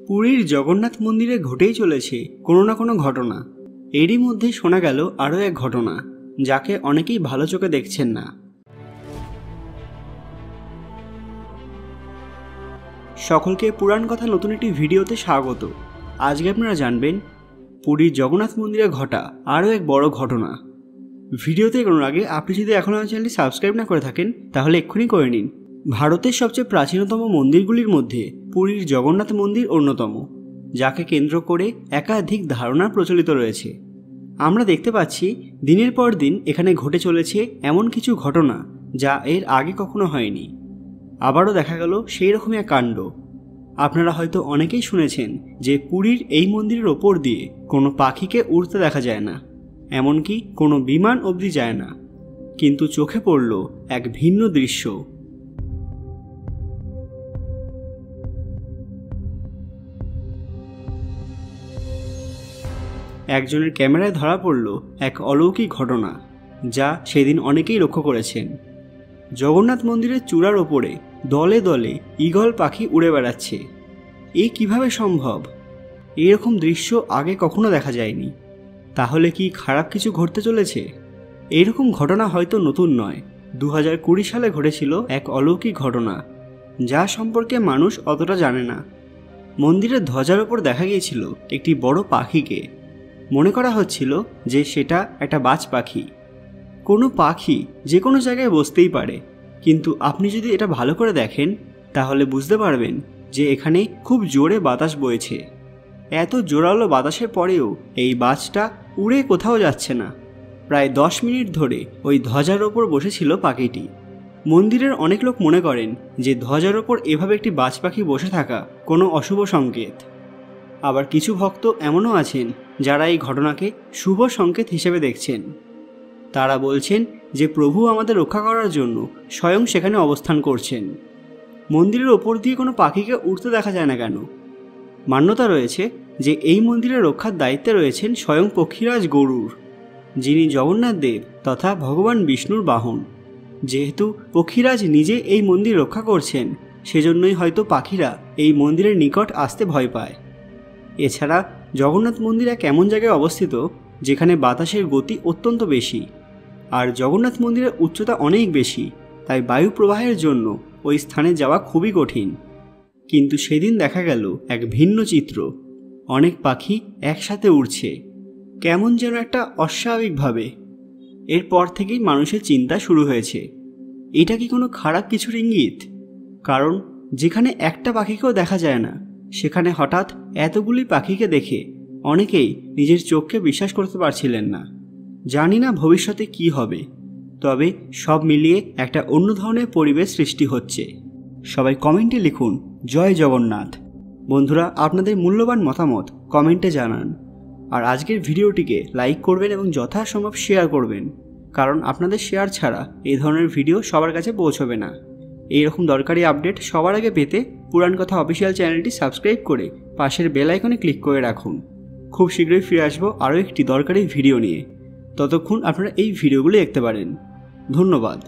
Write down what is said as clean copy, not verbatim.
পুরীর জগন্নাথ মন্দিরে ঘটেই চলেছে কোনো না কোনো ঘটনা। এরই মধ্যে শোনা গেল আরও এক ঘটনা, যাকে অনেকেই ভালো চোখে দেখছেন না। সকলকে পুরাণ কথা নতুন একটি ভিডিওতে স্বাগত। আজকে আপনারা জানবেন পুরীর জগন্নাথ মন্দিরে ঘটা আরও এক বড় ঘটনা। ভিডিওতে এগোনোর আগে আপনি যদি এখনও আমার চ্যানেলটি সাবস্ক্রাইব না করে থাকেন তাহলে এক্ষুনি করে নিন। ভারতের সবচেয়ে প্রাচীনতম মন্দিরগুলির মধ্যে পুরীর জগন্নাথ মন্দির অন্যতম, যাকে কেন্দ্র করে একাধিক ধারণা প্রচলিত রয়েছে। আমরা দেখতে পাচ্ছি দিনের পর দিন এখানে ঘটে চলেছে এমন কিছু ঘটনা যা এর আগে কখনো হয়নি। আবারও দেখা গেল সেই রকমই এক কাণ্ড। আপনারা হয়তো অনেকেই শুনেছেন যে পুরীর এই মন্দিরের ওপর দিয়ে কোনো পাখিকে উড়তে দেখা যায় না, এমনকি কোনো বিমান অবধি যায় না। কিন্তু চোখে পড়ল এক ভিন্ন দৃশ্য। একজনের ক্যামেরায় ধরা পড়ল এক অলৌকিক ঘটনা, যা সেদিন অনেকেই লক্ষ্য করেছেন। জগন্নাথ মন্দিরের চূড়ার ওপরে দলে দলে ঈগল পাখি উড়ে বেড়াচ্ছে। এ কিভাবে সম্ভব? এরকম দৃশ্য আগে কখনো দেখা যায়নি। তাহলে কি খারাপ কিছু ঘটতে চলেছে? এরকম ঘটনা হয়তো নতুন নয়। 2020 সালে ঘটেছিল এক অলৌকিক ঘটনা, যা সম্পর্কে মানুষ অতটা জানে না। মন্দিরের ধ্বজার ওপর দেখা গিয়েছিল একটি বড় পাখিকে। মনে করা হচ্ছিল যে সেটা একটা বাজ পাখি। কোনো পাখি যে কোনো জায়গায় বসতেই পারে, কিন্তু আপনি যদি এটা ভালো করে দেখেন তাহলে বুঝতে পারবেন যে এখানে খুব জোরে বাতাস বইছে। এত জোরালো বাতাসের পরেও এই বাজটা উড়ে কোথাও যাচ্ছে না। প্রায় 10 মিনিট ধরে ওই ধ্বজার ওপর বসেছিল পাখিটি। মন্দিরের অনেক লোক মনে করেন যে ধ্বজার ওপর এভাবে একটি বাজ পাখি বসে থাকা কোনো অশুভ সংকেত। আবার কিছু ভক্ত এমনও আছেন যারা এই ঘটনাকে শুভ সংকেত হিসেবে দেখছেন। তারা বলছেন যে প্রভু আমাদের রক্ষা করার জন্য স্বয়ং সেখানে অবস্থান করছেন। মন্দিরের ওপর দিয়ে কোনো পাখিকে উড়তে দেখা যায় না কেন? মান্যতা রয়েছে যে এই মন্দিরের রক্ষার দায়িত্বে রয়েছেন স্বয়ং পক্ষীরাজ গরুড়, যিনি জগন্নাথ দেব তথা ভগবান বিষ্ণুর বাহন। যেহেতু পক্ষীরাজ নিজে এই মন্দির রক্ষা করছেন, সেজন্যই হয়তো পাখিরা এই মন্দিরের নিকট আসতে ভয় পায়। এছাড়া জগন্নাথ মন্দির এক এমন জায়গায় অবস্থিত যেখানে বাতাসের গতি অত্যন্ত বেশি, আর জগন্নাথ মন্দিরের উচ্চতা অনেক বেশি, তাই বায়ু প্রবাহের জন্য ওই স্থানে যাওয়া খুবই কঠিন। কিন্তু সেদিন দেখা গেল এক ভিন্ন চিত্র। অনেক পাখি একসাথে উড়ছে, কেমন যেন একটা অস্বাভাবিকভাবে। এরপর থেকেই মানুষের চিন্তা শুরু হয়েছে, এটা কি কোনো খারাপ কিছুর ইঙ্গিত? কারণ যেখানে একটা পাখিকেও দেখা যায় না, সেখানে হঠাৎ এতগুলি পাখিকে দেখে অনেকেই নিজের চোখকে বিশ্বাস করতে পারছিলেন না। জানি না ভবিষ্যতে কি হবে, তবে সব মিলিয়ে একটা অন্য ধরনের পরিবেশ সৃষ্টি হচ্ছে। সবাই কমেন্টে লিখুন জয় জগন্নাথ। বন্ধুরা, আপনাদের মূল্যবান মতামত কমেন্টে জানান। আর আজকের ভিডিওটিকে লাইক করবেন এবং যথাসম্ভব শেয়ার করবেন, কারণ আপনাদের শেয়ার ছাড়া এই ধরনের ভিডিও সবার কাছে পৌঁছবে না। এইরকম দরকারি আপডেট সবার আগে পেতে পুরাণ কথা অফিসিয়াল চ্যানেলটি সাবস্ক্রাইব করে পাশের বেল আইকনে ক্লিক করে রাখুন। খুব শীঘ্রই ফিরে আসবো আরও একটি দরকারি ভিডিও নিয়ে। ততক্ষণ আপনারা এই ভিডিওগুলি দেখতে পারেন। ধন্যবাদ।